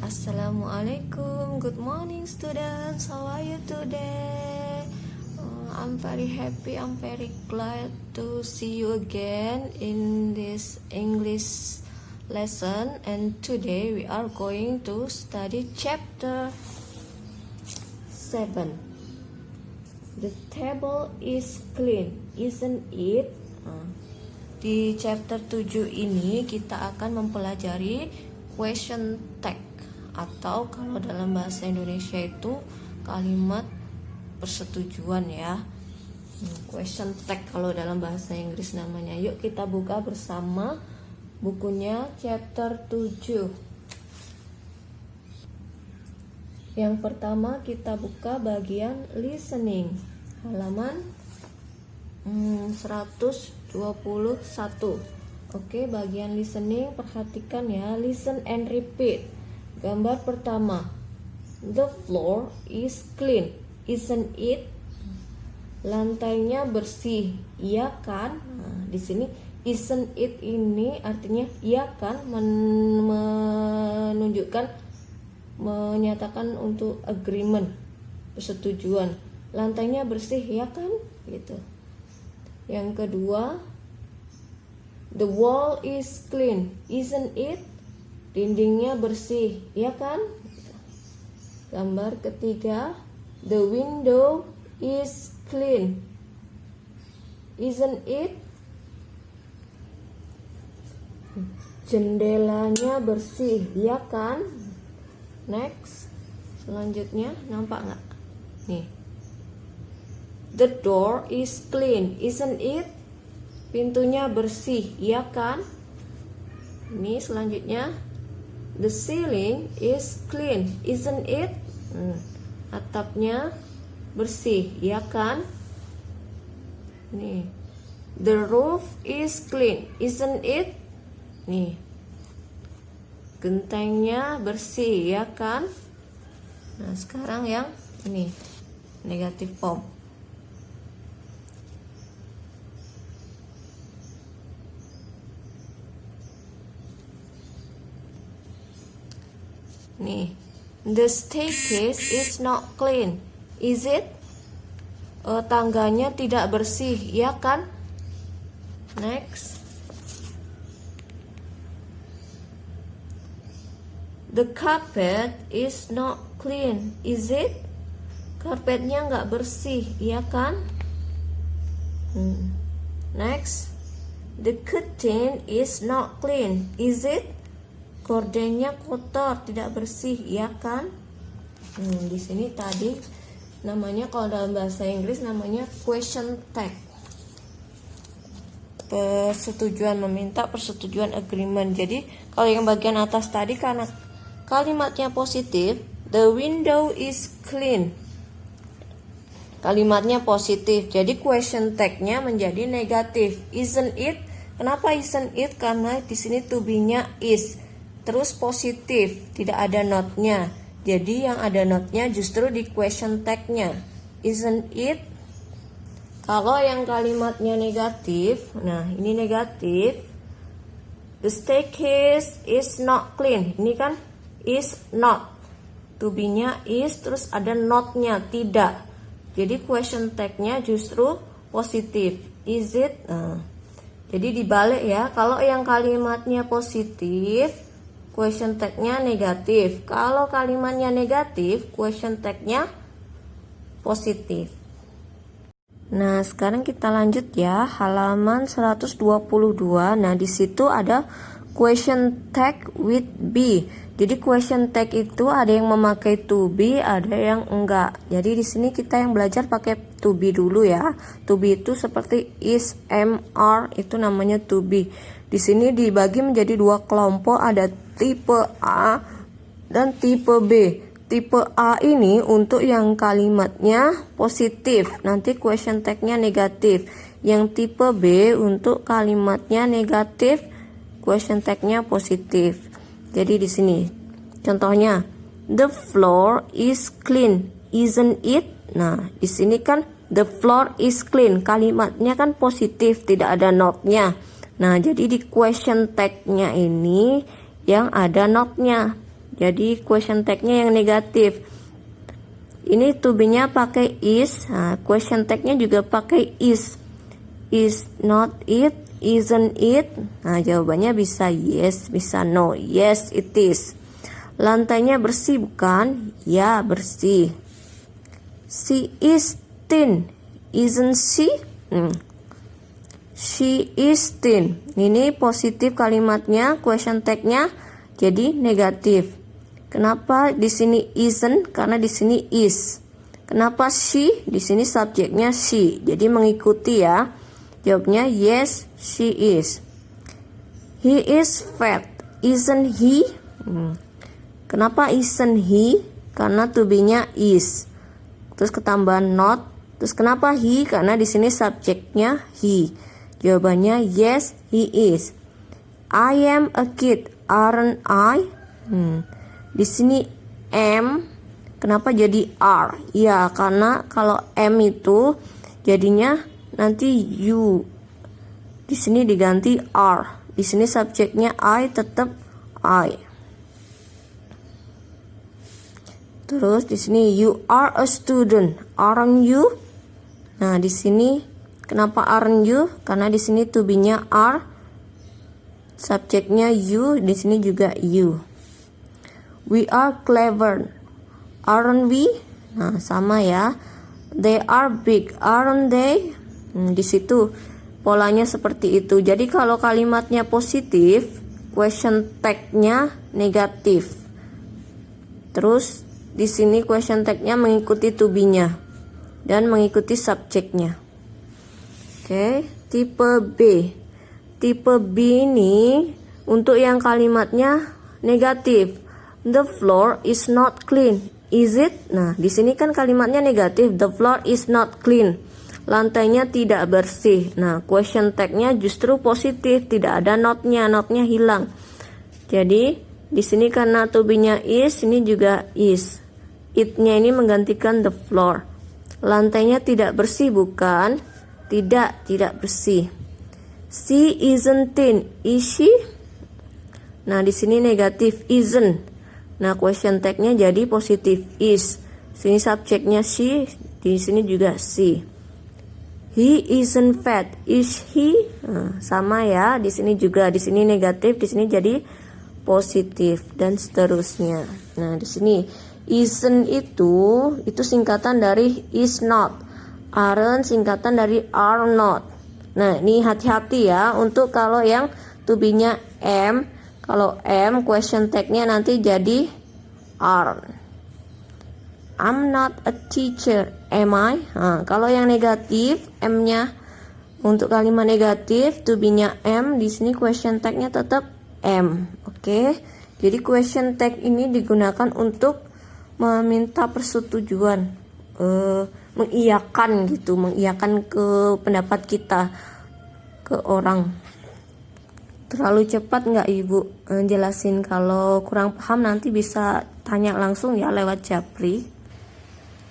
Assalamualaikum, good morning students, how are you today? I'm very happy, I'm very glad to see you again in this English lesson. And today we are going to study chapter 7. The table is clean, isn't it? Di chapter 7 ini kita akan mempelajari question tag, atau kalau dalam bahasa Indonesia itu kalimat persetujuan ya. Question tag kalau dalam bahasa Inggris namanya. Yuk kita buka bersama bukunya chapter 7. Yang pertama kita buka bagian listening, halaman 121. Oke, bagian listening, perhatikan ya, listen and repeat. Gambar pertama, the floor is clean, isn't it? Lantainya bersih, iya kan? Nah, di sini isn't it ini artinya iya kan, menunjukkan, menyatakan untuk agreement, persetujuan. Lantainya bersih, iya kan? Gitu. Yang kedua, the wall is clean, isn't it? Dindingnya bersih, ya kan? Gambar ketiga, the window is clean, isn't it? Jendelanya bersih, ya kan? Next, selanjutnya nampak nggak? Nih, the door is clean, isn't it? Pintunya bersih, ya kan? Ini selanjutnya, the ceiling is clean, isn't it? Atapnya bersih, ya kan? Nih, the roof is clean, isn't it? Nih, gentengnya bersih, ya kan? Nah, sekarang yang ini, negative form. Nih, the staircase is not clean, is it? Tangganya tidak bersih, ya kan? Next, the carpet is not clean, is it? Karpetnya nggak bersih, ya kan? Next, the curtain is not clean, is it? Gordennya kotor, tidak bersih, ya kan? Di sini tadi namanya, kalau dalam bahasa Inggris namanya question tag. Persetujuan, meminta persetujuan, agreement. Jadi kalau yang bagian atas tadi karena kalimatnya positif, the window is clean. Kalimatnya positif. Jadi question tag-nya menjadi negatif. Isn't it? Kenapa isn't it? Karena di sini to be-nya is. Terus positif, tidak ada not-nya. Jadi yang ada not-nya justru di question tag-nya. Isn't it? Kalau yang kalimatnya negatif, nah ini negatif. The staircase is not clean. Ini kan is not. To be-nya is, terus ada not-nya, tidak. Jadi question tag-nya justru positif. Is it? Nah, jadi dibalik ya. Kalau yang kalimatnya positif, question tag-nya negatif. Kalau kalimatnya negatif, question tag-nya positif. Nah, sekarang kita lanjut ya, halaman 122. Nah, di situ ada question tag with be. Jadi question tag itu ada yang memakai to be, ada yang enggak. Jadi di sini kita yang belajar pakai to be dulu ya. To be itu seperti is, am, are, itu namanya to be. Di sini dibagi menjadi dua kelompok, ada tipe A dan tipe B. Tipe A ini untuk yang kalimatnya positif, nanti question tag-nya negatif. Yang tipe B untuk kalimatnya negatif, question tag-nya positif. Jadi di sini contohnya, the floor is clean, isn't it? Nah, di sini kan the floor is clean, kalimatnya kan positif, tidak ada not-nya. Nah, jadi di question tag-nya ini yang ada not-nya. Jadi question tag-nya yang negatif. Ini to be-nya pakai is. Nah, question tag-nya juga pakai is. Is not it? Isn't it? Nah, jawabannya bisa yes, bisa no. Yes, it is. Lantainya bersih bukan? Ya, bersih. She is thin. Isn't she? She is thin. Ini positif kalimatnya, question tag-nya jadi negatif. Kenapa di sini isn't? Karena di sini is. Kenapa she? Di sini subjeknya she. Jadi mengikuti ya. Jawabnya yes, she is. He is fat. Isn't he? Kenapa isn't he? Karena to be-nya is. Terus ketambahan not. Terus kenapa he? Karena di sini subjeknya he. Jawabannya yes, he is. I am a kid, aren't I? Di sini am, kenapa jadi are? Ya, karena kalau am itu jadinya nanti you. Di sini diganti are. Di sini subjeknya I tetap I. Terus di sini you are a student, aren't you? Nah, di sini kenapa aren't you? Karena di sini to be-nya are, subjeknya you, di sini juga you. We are clever, aren't we? Nah, sama ya. They are big, aren't they? Di situ polanya seperti itu. Jadi kalau kalimatnya positif, question tag-nya negatif. Terus di sini question tag-nya mengikuti to be-nya dan mengikuti subjeknya. Oke, tipe B. Tipe B ini untuk yang kalimatnya negatif. The floor is not clean, is it? Nah, di sini kan kalimatnya negatif. The floor is not clean. Lantainya tidak bersih. Nah, question tag-nya justru positif, tidak ada not-nya, not-nya hilang. Jadi di sini karena to be-nya is, ini juga is. It-nya ini menggantikan the floor. Lantainya tidak bersih bukan? Tidak bersih. She isn't thin, is she? Nah, di sini negatif isn't. Nah, question tag-nya jadi positif is. Sini subjeknya she, di sini juga she. He isn't fat, is he? Nah, sama ya, di sini juga, di sini negatif, di sini jadi positif dan seterusnya. Nah, di sini isn't itu singkatan dari is not. Aren't singkatan dari are not. Nah, ini hati-hati ya untuk kalau yang to be-nya am. Kalau am question tag-nya nanti jadi are. I'm not a teacher, am I? Nah, kalau yang negatif, am-nya untuk kalimat negatif, to be-nya am, di sini question tag-nya tetap am. Oke. Jadi question tag ini digunakan untuk meminta persetujuan, mengiyakan gitu, mengiyakan ke pendapat kita ke orang. Terlalu cepat nggak Ibu jelasin? Kalau kurang paham nanti bisa tanya langsung ya lewat Japri.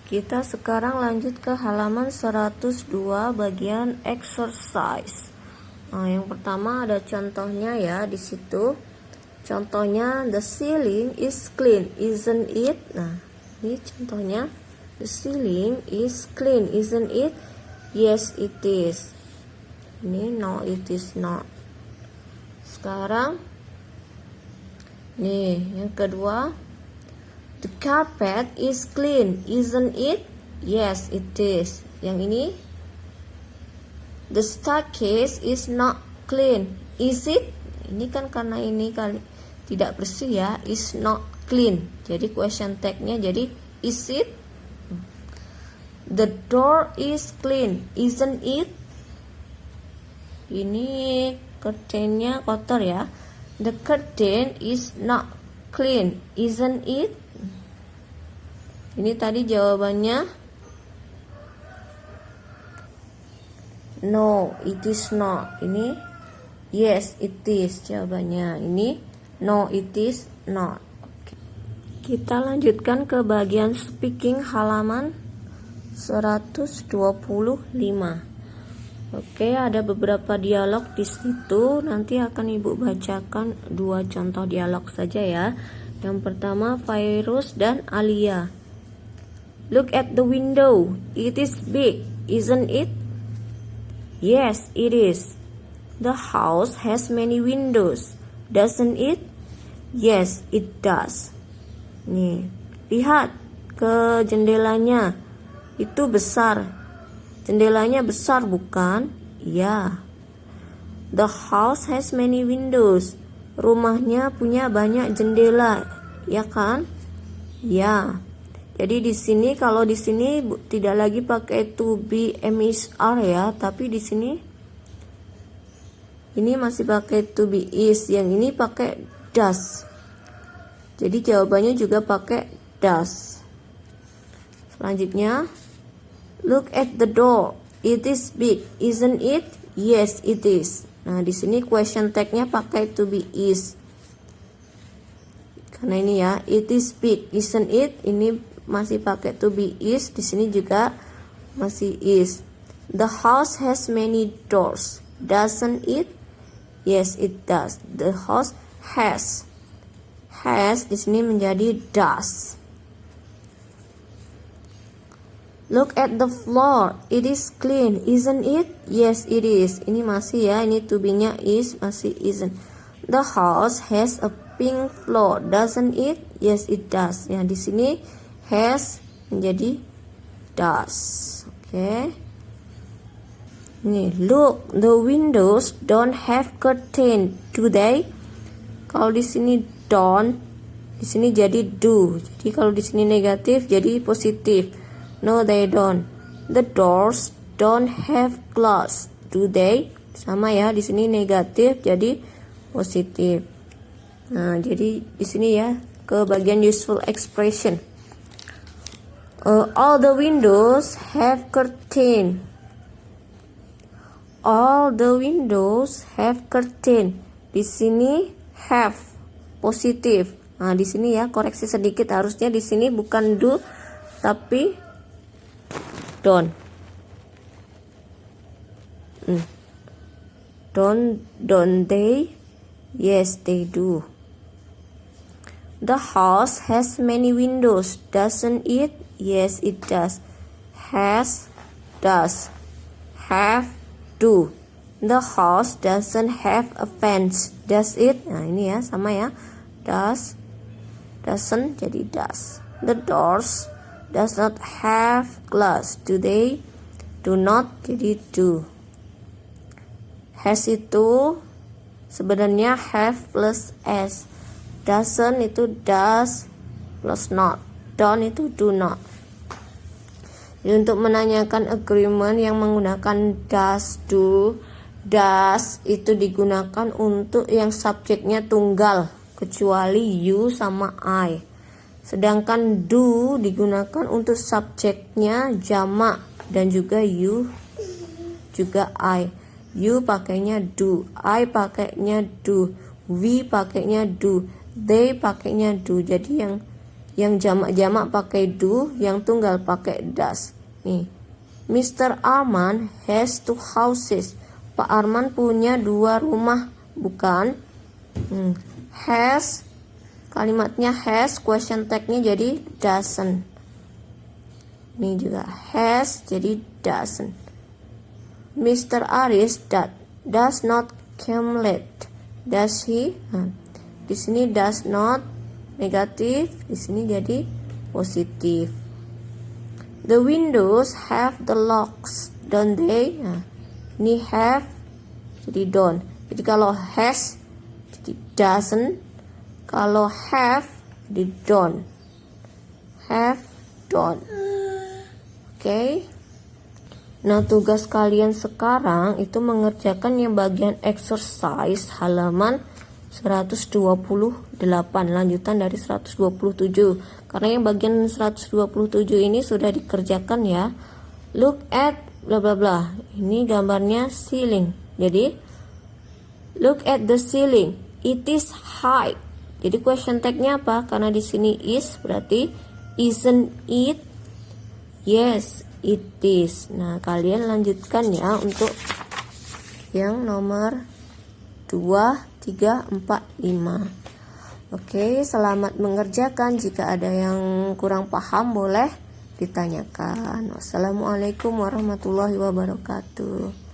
Kita sekarang lanjut ke halaman 102 bagian exercise. Nah, yang pertama ada contohnya ya di situ. Contohnya the ceiling is clean, isn't it? Nah, ini contohnya the ceiling is clean, isn't it? Yes, it is. Ini no, it is not. Sekarang nih yang kedua, the carpet is clean, isn't it? Yes, it is. Yang ini, the staircase is not clean, is it? Ini kan karena ini kali tidak bersih ya, is not clean. Jadi question tag-nya jadi is it? The door is clean, isn't it? Ini curtain-nya kotor ya. The curtain is not clean, isn't it? Ini tadi jawabannya no, it is not. Ini yes, it is jawabannya. Ini no, it is not. Oke. Kita lanjutkan ke bagian speaking halaman 125. Oke, ada beberapa dialog di situ. Nanti akan Ibu bacakan 2 contoh dialog saja ya. Yang pertama Virus dan Alia. Look at the window. It is big, isn't it? Yes, it is. The house has many windows, doesn't it? Yes, it does. Nih, lihat ke jendelanya. Itu besar. Jendelanya besar bukan? Ya. The house has many windows. Rumahnya punya banyak jendela, ya kan? Ya. Jadi di sini kalau di sini tidak lagi pakai to be MIR ya, tapi di sini ini masih pakai to be is, yang ini pakai does. Jadi jawabannya juga pakai does. Selanjutnya, look at the door. It is big, isn't it? Yes, it is. Nah, di sini question tag-nya pakai to be is. Karena ini ya, it is big, isn't it? Ini masih pakai to be is, di sini juga masih is. The house has many doors, doesn't it? Yes, it does. The house has. Has di sini menjadi does. Look at the floor. It is clean, isn't it? Yes, it is. Ini masih ya, ini to be-nya is, masih isn't. The house has a pink floor, doesn't it? Yes, it does. Ya, di sini has menjadi does. Oke. Nih, look, the windows don't have curtain, do they? Kalau di sini don't, di sini jadi do. Jadi kalau di sini negatif jadi positif. No, they don't. The doors don't have glass, do they? Sama ya, di sini negatif jadi positif. Nah, jadi di sini ya ke bagian useful expression. All the windows have curtain. All the windows have curtain. Di sini have positif. Nah, di sini ya koreksi sedikit, harusnya di sini bukan do tapi don't. Don't they? Yes, they do. The house has many windows, doesn't it? Yes, it does. Has, does. Have, do. The house doesn't have a fence, does it? Nah, ini ya sama ya. Does, doesn't jadi does. The doors does not have glass, do they? Do not jadi do. Has itu sebenarnya have plus s. Doesn't itu does plus not. Don't itu do not. Jadi untuk menanyakan agreement yang menggunakan does, do, does itu digunakan untuk yang subjeknya tunggal, kecuali you sama I. Sedangkan do digunakan untuk subjeknya jamak dan juga you juga I. You pakainya do, I pakainya do, we pakainya do, they pakainya do. Jadi yang jamak-jamak pakai do, yang tunggal pakai does. Nih, Mr. Arman has 2 houses. Pak Arman punya 2 rumah, bukan? Has, kalimatnya has, question tag-nya jadi doesn't. Ini juga has jadi doesn't. Mr. Aris does not come late, does he? Di sini does not negatif, di sini jadi positif. The windows have the locks, don't they? Nah, ini have jadi don't. Jadi kalau has jadi doesn't, kalau have jadi don't. Have, don't. Oke. Nah, tugas kalian sekarang itu mengerjakan yang bagian exercise halaman 128, lanjutan dari 127. Karena yang bagian 127 ini sudah dikerjakan ya. Look at bla bla bla. Ini gambarnya ceiling. Jadi look at the ceiling. It is high. Jadi question tag-nya apa? Karena di sini is berarti isn't it? Yes, it is. Nah, kalian lanjutkan ya untuk yang nomor 2, 3, 4, 5. Oke, selamat mengerjakan. Jika ada yang kurang paham boleh ditanyakan. Wassalamualaikum warahmatullahi wabarakatuh.